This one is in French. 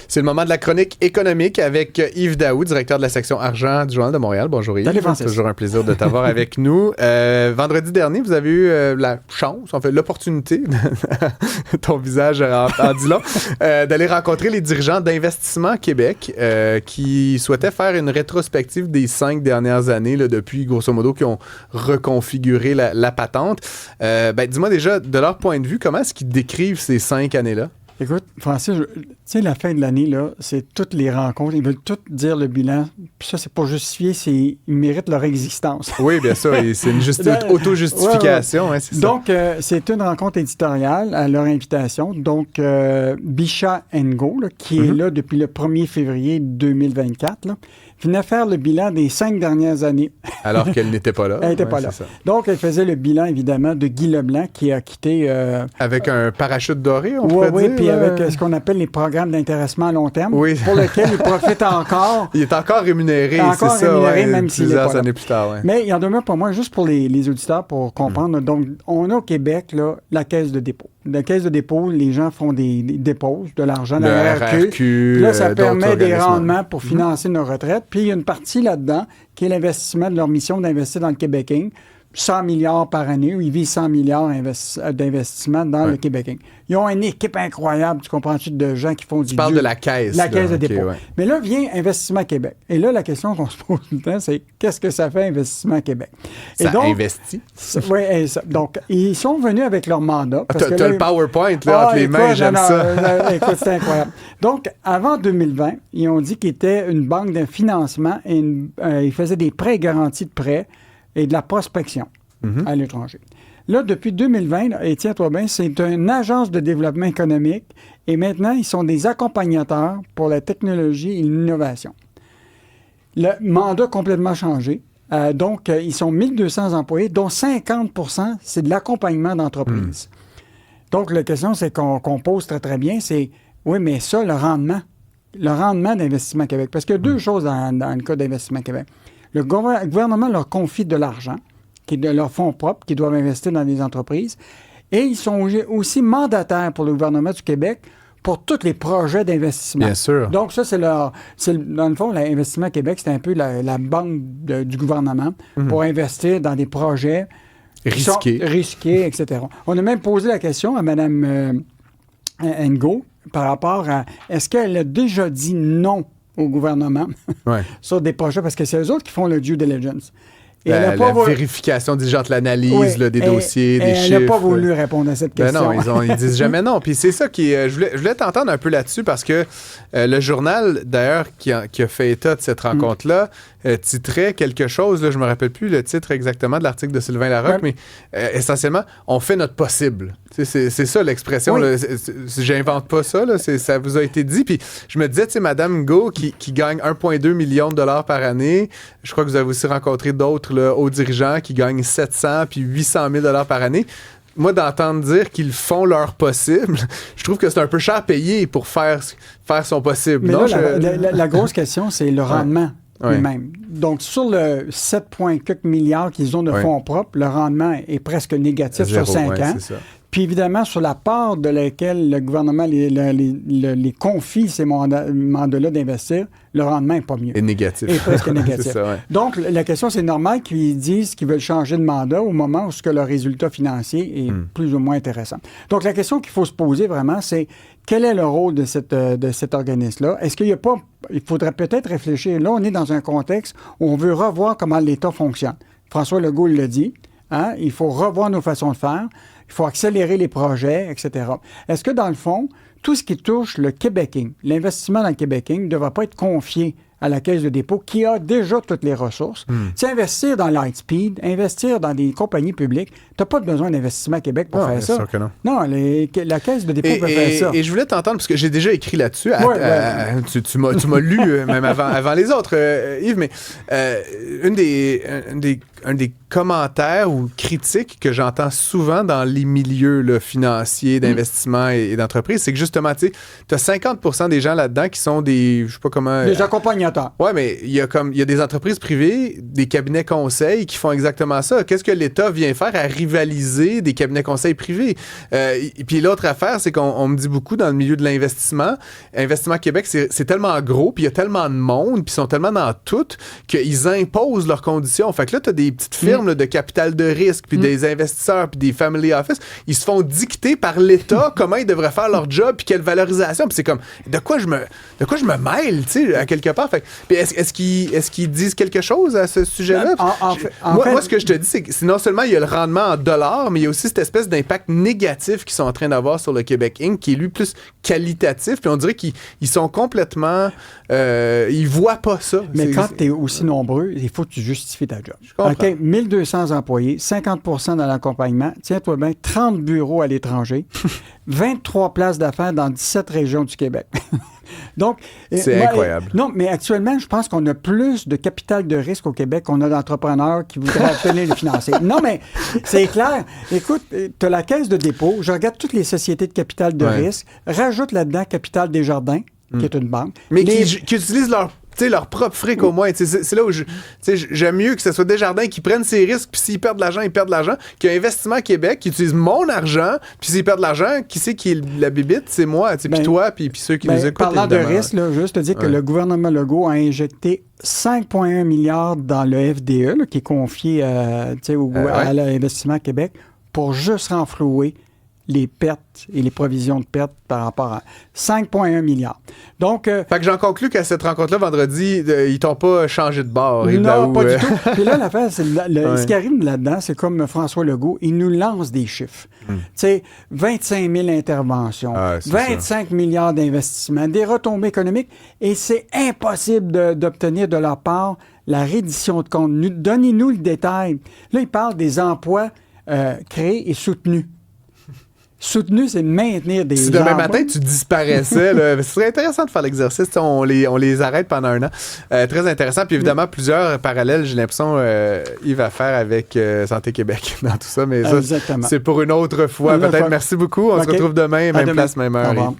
C'est le moment de la chronique économique avec Yves Daou, directeur de la section argent du Journal de Montréal. Bonjour Yves. Salut Francis. Toujours un plaisir de t'avoir avec nous. Vendredi dernier, vous avez eu la chance, en fait l'opportunité, ton visage en dit long, d'aller rencontrer les dirigeants d'Investissement Québec qui souhaitaient faire une rétrospective des 5 dernières années, là, depuis grosso modo, qui ont reconfiguré la patente. Dis-moi déjà, de leur point de vue, comment est-ce qu'ils décrivent ces 5 années-là? Écoute, Francis, tu sais, la fin de l'année, là, c'est toutes les rencontres. Ils veulent tout dire le bilan. Puis ça, c'est pour justifier, ils méritent leur existence. Oui, bien sûr. C'est une auto-justification. Ouais, c'est donc, c'est une rencontre éditoriale à leur invitation. Donc, Bichat & Go, là, qui est là depuis le 1er février 2024, là, venait faire le bilan des 5 dernières années. Alors qu'elle n'était pas là. Elle n'était pas là. Ça. Donc, elle faisait le bilan, évidemment, de Guy Leblanc, qui a quitté... avec un parachute doré, on pourrait dire. Oui, puis avec ce qu'on appelle les programmes d'intéressement à long terme, pour lesquels il profite encore. Il est encore rémunéré, c'est ça. Rémunéré, même s'il est pas là. Plusieurs années plus tard, ouais. Mais il en demeure pour moi, juste pour les auditeurs, pour comprendre. Donc, on a au Québec, là, la caisse de dépôt. La caisse de dépôt, les gens font des dépôts de l'argent dans la RRQ. Là, ça permet des rendements pour financer nos retraites. Puis, il y a une partie là-dedans qui est l'investissement de leur mission d'investir dans le Québec Inc. 100 milliards par année, où ils visent 100 milliards d'investissement dans le Québec Inc. Ils ont une équipe incroyable, tu comprends-tu, de gens qui font du... Tu parles de la caisse. La caisse de dépôt. Mais là vient Investissement Québec. Et là, la question qu'on se pose tout le temps, c'est qu'est-ce que ça fait Investissement Québec? Ça investit. Oui, donc, ils sont venus avec leur mandat. T'as le PowerPoint là, entre les mains, j'aime ça. Écoute, c'est incroyable. Donc, avant 2020, ils ont dit qu'ils étaient une banque de financement et ils faisaient des prêts garantis de prêts et de la prospection à l'étranger. Là, depuis 2020, et tiens-toi bien, c'est une agence de développement économique et maintenant, ils sont des accompagnateurs pour la technologie et l'innovation. Le mandat a complètement changé. Donc, ils sont 1200 employés, dont 50 % c'est de l'accompagnement d'entreprise. Donc, la question c'est qu'on pose très, très bien, c'est, oui, mais ça, le rendement d'Investissement Québec. Parce qu'il y a deux choses dans le cas d'Investissement Québec. Le gouvernement leur confie de l'argent, qui est de leurs fonds propres, qu'ils doivent investir dans des entreprises. Et ils sont aussi mandataires pour le gouvernement du Québec pour tous les projets d'investissement. Bien sûr. Donc, ça, dans le fond, l'Investissement Québec, c'est un peu la banque du gouvernement pour investir dans des projets risqués, etc. On a même posé la question à Mme Ngo par rapport à est-ce qu'elle a déjà dit non au gouvernement sur des projets, parce que c'est eux autres qui font le due diligence. Et la vérification diligente, l'analyse des dossiers, des chiffres. Elle n'a pas voulu répondre à cette question. Non, ils disent jamais non. Puis c'est ça qui... je voulais t'entendre un peu là-dessus parce que le journal, d'ailleurs, qui a fait état de cette rencontre-là, titrait quelque chose, là, je me rappelle plus le titre exactement de l'article de Sylvain Larocque, mais essentiellement, on fait notre possible. C'est ça l'expression. Là, j'invente pas ça, là, ça vous a été dit. Puis je me disais, tu sais, Mme Ngo qui gagne 1,2 million de dollars par année, je crois que vous avez aussi rencontré d'autres hauts dirigeants qui gagnent 700 puis 800 000 dollars par année. Moi, d'entendre dire qu'ils font leur possible, je trouve que c'est un peu cher payé pour faire son possible. Mais non, là, la grosse question, c'est le rendement. Lui-même. Donc, sur le 7,4 milliards qu'ils ont de fonds propres, le rendement est presque négatif sur 5 ans. C'est ça. Puis évidemment, sur la part de laquelle le gouvernement les confie ces mandats-là d'investir, le rendement n'est pas mieux. Est négatif. Est presque négatif. C'est ça, Donc, la question, c'est normal qu'ils disent qu'ils veulent changer de mandat au moment où le résultat financier est plus ou moins intéressant. Donc, la question qu'il faut se poser vraiment, c'est quel est le rôle de cet organisme-là? Est-ce qu'il n'y a pas... Il faudrait peut-être réfléchir. Là, on est dans un contexte où on veut revoir comment l'État fonctionne. François Legault l'a dit. Hein? Il faut revoir nos façons de faire. Il faut accélérer les projets, etc. Est-ce que, dans le fond, tout ce qui touche le Québec Inc., l'investissement dans le Québec Inc. ne devra pas être confié à la Caisse de dépôt qui a déjà toutes les ressources? Tu sais, investir dans Lightspeed, investir dans des compagnies publiques, tu n'as pas besoin d'Investissement Québec pour faire ça. Sûr que non. Non, la Caisse de dépôt peut faire ça. Et je voulais t'entendre, parce que j'ai déjà écrit là-dessus. Tu m'as lu même avant les autres, Yves, mais une des des commentaires ou critiques que j'entends souvent dans les milieux là, financiers, d'investissement et d'entreprise, c'est que justement, tu as 50% des gens là-dedans qui sont des, je sais pas comment... Des accompagnateurs. Ouais, mais il y a des entreprises privées, des cabinets conseils qui font exactement ça. Qu'est-ce que l'État vient faire à rivaliser des cabinets conseils privés? Et puis l'autre affaire, c'est qu'on me dit beaucoup dans le milieu de l'investissement, Investissement Québec, c'est tellement gros, puis il y a tellement de monde, puis ils sont tellement dans tout, qu'ils imposent leurs conditions. Fait que là, tu as des petites firmes là, de capital de risque, puis des investisseurs, puis des family office, ils se font dicter par l'État comment ils devraient faire leur job, puis quelle valorisation. Puis c'est comme, de quoi je me mêle, tu sais, à quelque part. Fait, puis est-ce qu'ils disent quelque chose à ce sujet-là? Moi, ce que je te dis, c'est que non seulement il y a le rendement en dollars, mais il y a aussi cette espèce d'impact négatif qu'ils sont en train d'avoir sur le Québec Inc., qui est lui plus qualitatif, puis on dirait qu'ils sont complètement... ils voient pas ça. Mais quand tu es aussi nombreux, il faut que tu justifies ta job. OK, 1200 employés, 50% dans l'accompagnement, tiens-toi bien, 30 bureaux à l'étranger, 23 places d'affaires dans 17 régions du Québec. Donc, c'est incroyable. Non, mais actuellement, je pense qu'on a plus de capital de risque au Québec qu'on a d'entrepreneurs qui voudraient obtenir le financer. Non, mais c'est clair. Écoute, tu as la caisse de dépôt, je regarde toutes les sociétés de capital de risque, rajoute là-dedans Capital Desjardins, qui est une banque. Mais qui utilisent leur propre fric au moins. C'est là où j'aime mieux que ce soit Desjardins qui prennent ses risques, puis s'ils perdent de l'argent, ils perdent de l'argent, qu'un Investissement Québec qui utilise mon argent, puis s'ils perdent de l'argent, qui c'est qui est la bibite? C'est moi, puis toi, puis ceux qui nous écoutent. Parlant de risque, là, juste te dire que le gouvernement Legault a injecté 5,1 milliards dans le FDE, là, qui est confié à l'Investissement Québec, pour juste renflouer les pertes et les provisions de pertes par rapport à 5,1 milliards. Donc... fait que j'en conclus qu'à cette rencontre-là, vendredi, ils t'ont pas changé de bord. Non, pas du tout. Puis là, l'affaire, c'est ce qui arrive là-dedans, c'est comme François Legault, il nous lance des chiffres. Tu sais, 25 000 interventions, 25 milliards d'investissements, des retombées économiques, et c'est impossible d'obtenir de leur part la reddition de comptes. Donnez-nous le détail. Là, il parle des emplois créés et soutenus. Soutenu, c'est de maintenir des... Si demain matin, tu disparaissais, ce serait intéressant de faire l'exercice. On les arrête pendant un an. Très intéressant. Puis évidemment, plusieurs parallèles, j'ai l'impression, Yves va faire avec Santé Québec dans tout ça. Mais ça, c'est pour une autre fois. Peut-être. Merci beaucoup. On se retrouve demain, même place, même heure.